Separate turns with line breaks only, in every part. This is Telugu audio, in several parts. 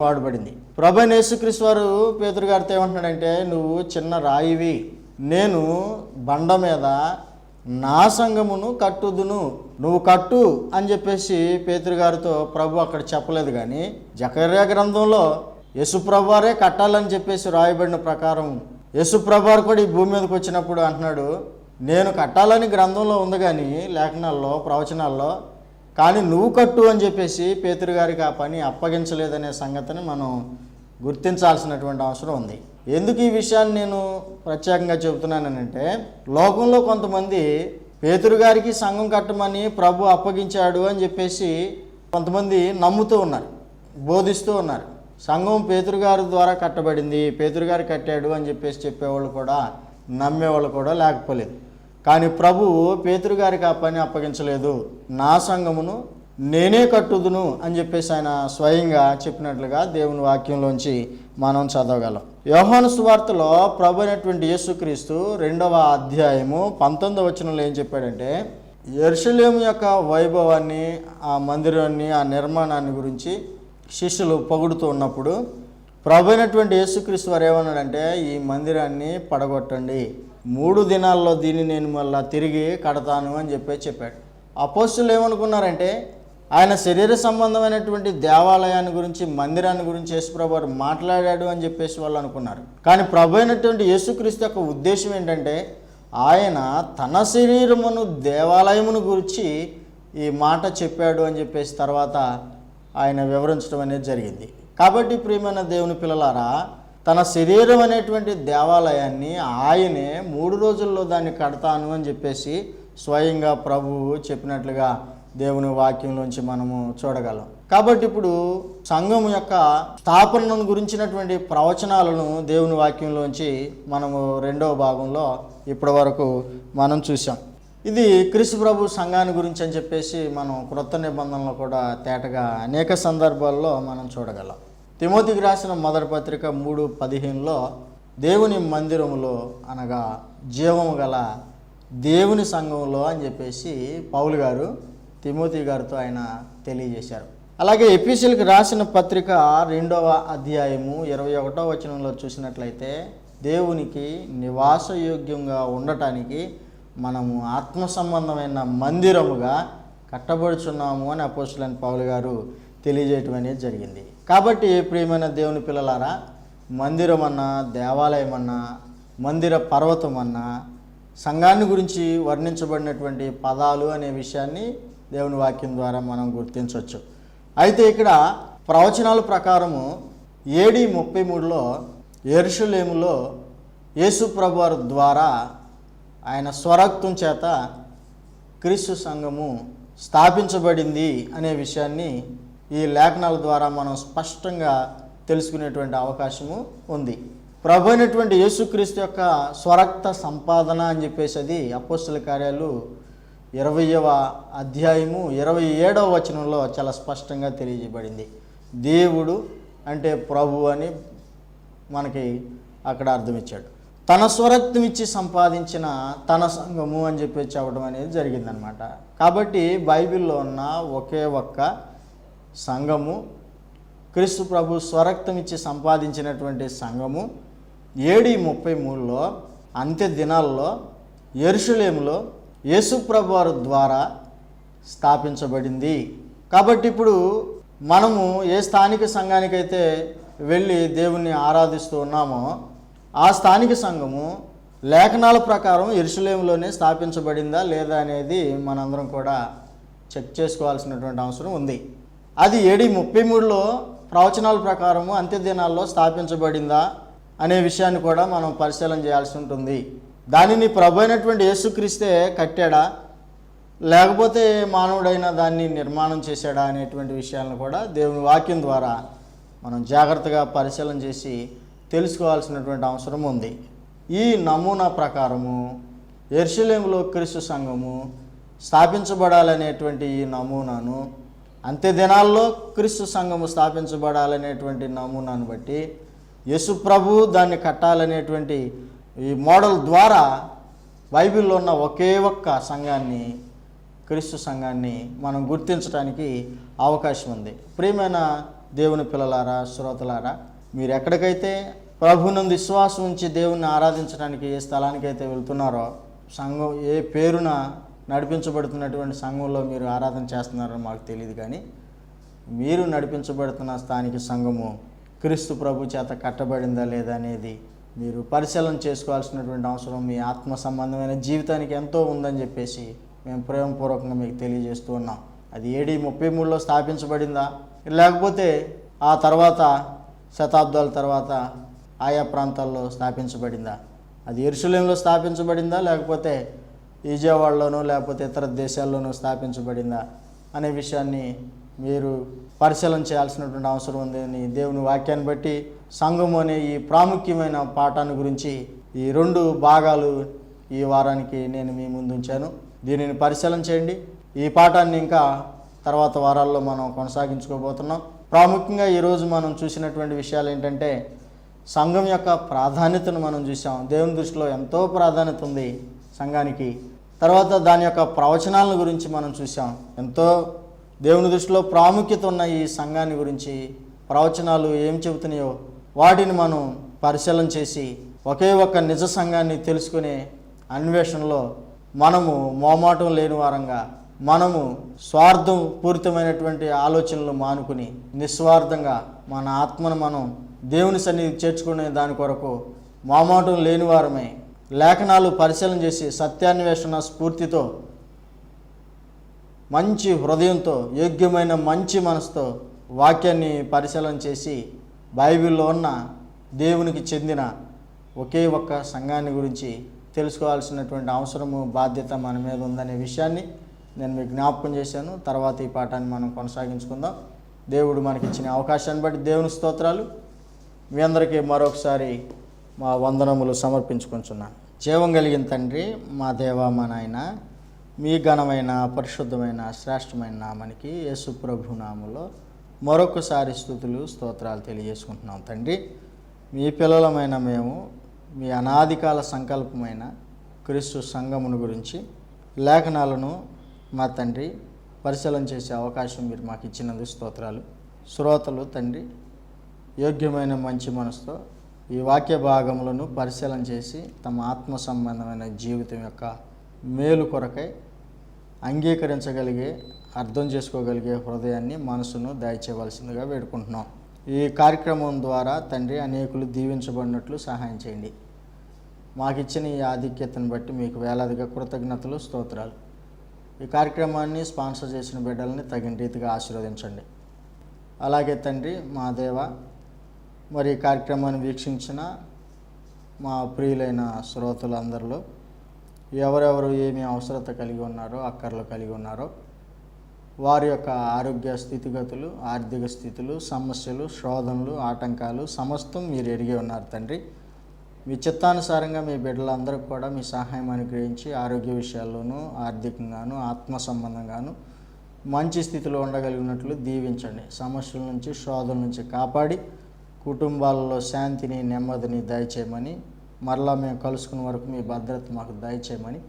వాడబడింది. ప్రభువైన యేసుక్రీస్తు వారు పేతురు గారితో ఏమంటున్నాడంటే, నువ్వు చిన్న రాయివి, నేను బండ మీద నా సంఘమును కట్టుదును, నువ్వు కట్టు అని చెప్పేసి పేతురు గారితో ప్రభు అక్కడ చెప్పలేదు. కానీ జకర్యా గ్రంథంలో యేసుప్రభు వారే కట్టాలని చెప్పేసి రాయబడిన ప్రకారం యేసుప్రభు వారు కూడా ఈ భూమి మీదకి వచ్చినప్పుడు అంటున్నాడు, నేను కట్టాలని గ్రంథంలో ఉంది కానీ లేఖనాల్లో ప్రవచనాల్లో, కానీ నువ్వు కట్టు అని చెప్పేసి పేతురు గారికి ఆ పని అప్పగించలేదనే సంగతిని మనం గుర్తించాల్సినటువంటి అవసరం ఉంది. ఎందుకు ఈ విషయాన్ని నేను ప్రత్యేకంగా చెబుతున్నానంటే, లోకంలో కొంతమంది పేతురు గారికి సంఘం కట్టమని ప్రభు అప్పగించాడు అని చెప్పేసి కొంతమంది నమ్ముతూ ఉన్నారు, బోధిస్తూ ఉన్నారు. సంఘం పేతురు గారి ద్వారా కట్టబడింది, పేతురు గారు కట్టాడు అని చెప్పేసి చెప్పేవాళ్ళు కూడా నమ్మేవాళ్ళు కూడా లేకపోలేదు. కానీ ప్రభువు పేతురు గారికి ఆ పని అప్పగించలేదు. నా సంఘమును నేనే కట్టుదును అని చెప్పేసి ఆయన స్వయంగా చెప్పినట్లుగా దేవుని వాక్యంలోంచి మనం చదవగలం. యోహాను సువార్తలో ప్రభు అయినటువంటి యేసుక్రీస్తు 2వ అధ్యాయము 19వ వచనంలో ఏం చెప్పాడంటే, యెరూషలేము యొక్క వైభవాన్ని, ఆ మందిరాన్ని, ఆ నిర్మాణాన్ని గురించి శిష్యులు పొగుడుతూ ఉన్నప్పుడు ప్రభు అయినటువంటి యేసుక్రీస్తు వారు ఏమన్నాడంటే, ఈ మందిరాన్ని పడగొట్టండి, 3 దినాల్లో దీన్ని నేను మళ్ళీ తిరిగి కడతాను అని చెప్పాడు. అపోస్తులు ఏమనుకున్నారంటే, ఆయన శరీర సంబంధమైనటువంటి దేవాలయాన్ని గురించి, మందిరాన్ని గురించి యేసుప్రభు వారు మాట్లాడాడు అని చెప్పేసి వాళ్ళు అనుకున్నారు. కానీ ప్రభు అయినటువంటి యేసుక్రీస్తు యొక్క ఉద్దేశం ఏంటంటే, ఆయన తన శరీరమును, దేవాలయమును గురించి ఈ మాట చెప్పాడు అని చెప్పేసి తర్వాత ఆయన వివరించడం అనేది జరిగింది. కాబట్టి ప్రియమైన దేవుని పిల్లలారా, తన శరీరం అనేటువంటి దేవాలయాన్ని ఆయనే 3 రోజుల్లో దాన్ని కడతాను అని చెప్పేసి స్వయంగా ప్రభువు చెప్పినట్లుగా దేవుని వాక్యంలోంచి మనము చూడగలం. కాబట్టి ఇప్పుడు సంఘం యొక్క స్థాపనను గురించినటువంటి ప్రవచనాలను దేవుని వాక్యంలోంచి మనము 2వ భాగంలో ఇప్పటి వరకు మనం చూసాం. ఇది క్రీస్తు ప్రభు సంఘాన్ని గురించి అని చెప్పేసి మనం క్రొత్త నిబంధనలో కూడా తేటగా అనేక సందర్భాల్లో మనం చూడగలం. తిమోతికి రాసిన మొదటి పత్రిక 3:15లో దేవుని మందిరములో అనగా జీవము గల దేవుని సంఘంలో అని చెప్పేసి పౌలు గారు తిమోతి గారితో ఆయన తెలియజేశారు. అలాగే ఎఫెసీయులకు రాసిన పత్రిక 2వ అధ్యాయము 21వ వచనంలో చూసినట్లయితే, దేవునికి నివాసయోగ్యంగా ఉండటానికి మనము ఆత్మ సంబంధమైన మందిరముగా కట్టబడుచున్నాము అని అపోస్తలుడైన పౌలు గారు తెలియజేయటం అనేది జరిగింది. కాబట్టి ప్రియమైన దేవుని పిల్లలారా, మందిరం అన్నా, దేవాలయం అన్నా, మందిర పర్వతం అన్నా, సంఘాన్ని గురించి వర్ణించబడినటువంటి పదాలు అనే విషయాన్ని దేవుని వాక్యం ద్వారా మనం గుర్తించవచ్చు. అయితే ఇక్కడ ప్రవచనాల ప్రకారము AD 33లో యెరూషలేములో యేసు ప్రభు వారి ద్వారా ఆయన స్వరక్తం చేత క్రీస్తు సంఘము స్థాపించబడింది అనే విషయాన్ని ఈ లేఖనాల ద్వారా మనం స్పష్టంగా తెలుసుకునేటువంటి అవకాశము ఉంది. ప్రభు అయినటువంటి యేసుక్రీస్తు యొక్క స్వరక్త సంపాదన అని చెప్పేసి అది అపోస్తల కార్యాలు 20వ అధ్యాయము 27వ వచనంలో చాలా స్పష్టంగా తెలియజేయబడింది. దేవుడు అంటే ప్రభు అని మనకి అక్కడ అర్థమిచ్చాడు. తన స్వరక్తం ఇచ్చి సంపాదించిన తన సంఘము అని చెప్పి చెప్పడం అనేది జరిగిందనమాట. కాబట్టి బైబిల్లో ఉన్న ఒకే ఒక్క సంఘము, క్రీస్తు ప్రభు స్వరక్తం ఇచ్చి సంపాదించినటువంటి సంఘము AD 33లో అంత్య దినాల్లో యెరూషలేములో యేసు ప్రభు వారి ద్వారా స్థాపించబడింది. కాబట్టి ఇప్పుడు మనము ఏ స్థానిక సంఘానికైతే వెళ్ళి దేవుణ్ణి ఆరాధిస్తూ ఉన్నామో ఆ స్థానిక సంఘము లేఖనాల ప్రకారం యెరూషలేములోనే స్థాపించబడిందా లేదా అనేది మనందరం కూడా చెక్ చేసుకోవాల్సినటువంటి అవసరం ఉంది. అది AD 33లో ప్రవచనాల ప్రకారము అంత్య దినాల్లో స్థాపించబడిందా అనే విషయాన్ని కూడా మనం పరిశీలన చేయాల్సి ఉంటుంది. దానిని ప్రభు అయినటువంటి యేసుక్రీస్తే కట్టాడా, లేకపోతే మానవుడైన దాన్ని నిర్మాణం చేశాడా అనేటువంటి విషయాలను కూడా దేవుని వాక్యం ద్వారా మనం జాగ్రత్తగా పరిశీలన చేసి తెలుసుకోవాల్సినటువంటి అవసరం ఉంది. ఈ నమూనా ప్రకారము యెరూషలేములో క్రీస్తు సంఘము స్థాపించబడాలనేటువంటి ఈ నమూనాను, అంత్య దినాల్లో క్రీస్తు సంఘము స్థాపించబడాలనేటువంటి నమూనాను బట్టి యేసు ప్రభు దాన్ని కట్టాలనేటువంటి ఈ మోడల్ ద్వారా బైబిల్లో ఉన్న ఒకే ఒక్క సంఘాన్ని, క్రీస్తు సంఘాన్ని మనం గుర్తించడానికి అవకాశం ఉంది. ప్రియమైన దేవుని పిల్లలారా, శ్రోతలారా, మీరు ఎక్కడికైతే ప్రభునందు విశ్వాసం ఉంచి దేవుణ్ణి ఆరాధించడానికి ఏ స్థలానికైతే వెళ్తున్నారో, సంఘం ఏ పేరున నడిపించబడుతున్నటువంటి సంఘంలో మీరు ఆరాధన చేస్తున్నారో మాకు తెలియదు, కానీ మీరు నడిపించబడుతున్న స్థానిక సంఘము క్రీస్తు ప్రభు చేత కట్టబడిందా లేదా అనేది మీరు పరిశీలన చేసుకోవాల్సినటువంటి అవసరం మీ ఆత్మ సంబంధమైన జీవితానికి ఎంతో ఉందని చెప్పేసి మేము ప్రేమపూర్వకంగా మీకు తెలియజేస్తూ ఉన్నాం. అది AD 33లో స్థాపించబడిందా, లేకపోతే ఆ తర్వాత శతాబ్దాల తర్వాత ఆయా ప్రాంతాల్లో స్థాపించబడిందా, అది యెరూషలేములో స్థాపించబడిందా, లేకపోతే విజయవాడలోనో లేకపోతే ఇతర దేశాల్లోనూ స్థాపించబడిందా అనే విషయాన్ని మీరు పరిశీలన చేయాల్సినటువంటి అవసరం ఉందని దేవుని వాక్యాన్ని బట్టి సంఘం అనే ఈ ప్రాముఖ్యమైన పాఠాన్ని గురించి ఈ 2 భాగాలు ఈ వారానికి నేను మీ ముందు ఉంచాను. దీనిని పరిశీలన చేయండి. ఈ పాఠాన్ని ఇంకా తర్వాత వారాల్లో మనం కొనసాగించుకోబోతున్నాం. ప్రాముఖ్యంగా ఈరోజు మనం చూసినటువంటి విషయాలు ఏంటంటే, సంఘం యొక్క ప్రాధాన్యతను మనం చూసాం. దేవుని దృష్టిలో ఎంతో ప్రాధాన్యత ఉంది సంఘానికి. తర్వాత దాని యొక్క ప్రవచనాలను గురించి మనం చూసాం. ఎంతో దేవుని దృష్టిలో ప్రాముఖ్యత ఉన్న ఈ సంఘాన్ని గురించి ప్రవచనాలు ఏం చెబుతున్నాయో వాటిని మనం పరిశీలన చేసి ఒకే ఒక్క నిజ సంఘాన్ని తెలుసుకునే అన్వేషణలో మనము మోమాటం లేని వారంగా, మనము స్వార్థం పూరితమైనటువంటి ఆలోచనలు మానుకుని నిస్వార్థంగా మన ఆత్మను మనం దేవుని సన్నిధి చేర్చుకునే దాని కొరకు మోమాటం లేని వారమై లేఖనాలు పరిశీలన చేసి సత్యాన్వేషణ స్ఫూర్తితో మంచి హృదయంతో యోగ్యమైన మంచి మనసుతో వాక్యాన్ని పరిశీలన చేసి బైబిల్లో ఉన్న దేవునికి చెందిన ఒకే ఒక్క సంఘాన్ని గురించి తెలుసుకోవాల్సినటువంటి అవసరము, బాధ్యత మన మీద ఉందనే విషయాన్ని నేను మీకు జ్ఞాపకం చేశాను. తర్వాత ఈ పాఠాన్ని మనం కొనసాగించుకుందాం. దేవుడు మనకిచ్చిన అవకాశాన్ని బట్టి దేవుని స్తోత్రాలు. మీ అందరికీ మరొకసారి మా వందనములు సమర్పించుకుంటున్నాను. జీవం కలిగిన తండ్రి, మా దేవ, మా నాయన, మీ ఘనమైన పరిశుద్ధమైన శ్రేష్టమైన నామానికి యేసు ప్రభు నామములో మరొకసారి స్తుతులు స్తోత్రాలు తెలియజేసుకుంటున్నాం. తండ్రి, మీ పిల్లలమైన మేము మీ అనాదికాల సంకల్పమైన క్రీస్తు సంఘమును గురించి లేఖనాలను మా తండ్రి పరిశీలన చేసే అవకాశం మీరు మాకు ఇచ్చినందుకు స్తోత్రాలు. శ్రోతలు తండ్రి యోగ్యమైన మంచి మనసుతో ఈ వాక్య భాగములను పరిశీలన చేసి తమ ఆత్మ సంబంధమైన జీవితం యొక్క మేలు కొరకై అంగీకరించగలిగే, అర్థం చేసుకోగలిగే హృదయాన్ని, మనసును దయచేయవలసిందిగా వేడుకుంటున్నాం. ఈ కార్యక్రమం ద్వారా తండ్రి అనేకులు దీవించబడినట్లు సహాయం చేయండి. మాకిచ్చిన ఈ ఆధిక్యతను బట్టి మీకు వేలాదిగా కృతజ్ఞతలు, స్తోత్రాలు. ఈ కార్యక్రమాన్ని స్పాన్సర్ చేసిన బిడ్డల్ని తగిన రీతిగా ఆశీర్వదించండి. అలాగే తండ్రి మా దేవ, మరి ఈ కార్యక్రమాన్ని వీక్షించిన మా ప్రియులైన శ్రోతలందరిలో ఎవరెవరు ఏమి అవసరత కలిగి ఉన్నారో, అక్కర్లు కలిగి ఉన్నారో, వారి యొక్క ఆరోగ్య స్థితిగతులు, ఆర్థిక స్థితులు, సమస్యలు, శోధనలు, ఆటంకాలు సమస్తం మీరు ఎరిగి ఉన్నారు తండ్రి. మీ చిత్తానుసారంగా మీ బిడ్డలందరికీ కూడా మీ సహాయం అనుగ్రహించి ఆరోగ్య విషయాల్లోనూ, ఆర్థికంగాను, ఆత్మ సంబంధంగాను మంచి స్థితిలో ఉండగలిగినట్లు దీవించండి. సమస్యల నుంచి, శోధన నుంచి కాపాడి కుటుంబాలలో శాంతిని, నెమ్మదిని దయచేయమని, మరలా మేము కలుసుకునే వరకు మీ భద్రత మాకు దయచేయమని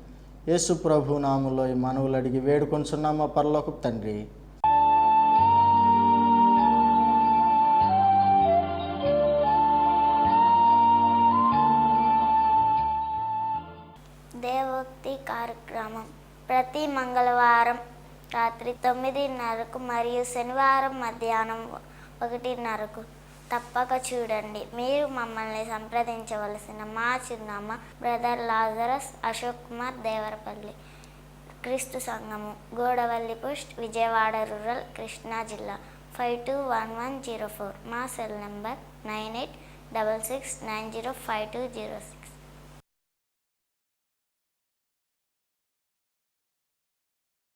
యేసు ప్రభు నామములో ఈ మనవులు అడిగి వేడుకొంచున్నాం మా పరలోకపు తండ్రి.
దేవోక్తి కార్యక్రమం ప్రతి మంగళవారం రాత్రి 9:30కు మరియు శనివారం మధ్యాహ్నం 1:30కు తప్పక చూడండి. మీరు మమ్మల్ని సంప్రదించవలసిన మా చిరునామా బ్రదర్ లాజరస్ అశోక్ కుమార్, దేవరపల్లి, క్రీస్తు సంఘము, గోడవల్లి పోస్ట్, విజయవాడ రూరల్, కృష్ణా జిల్లా 521104. మా సెల్ నంబర్ 9866905206.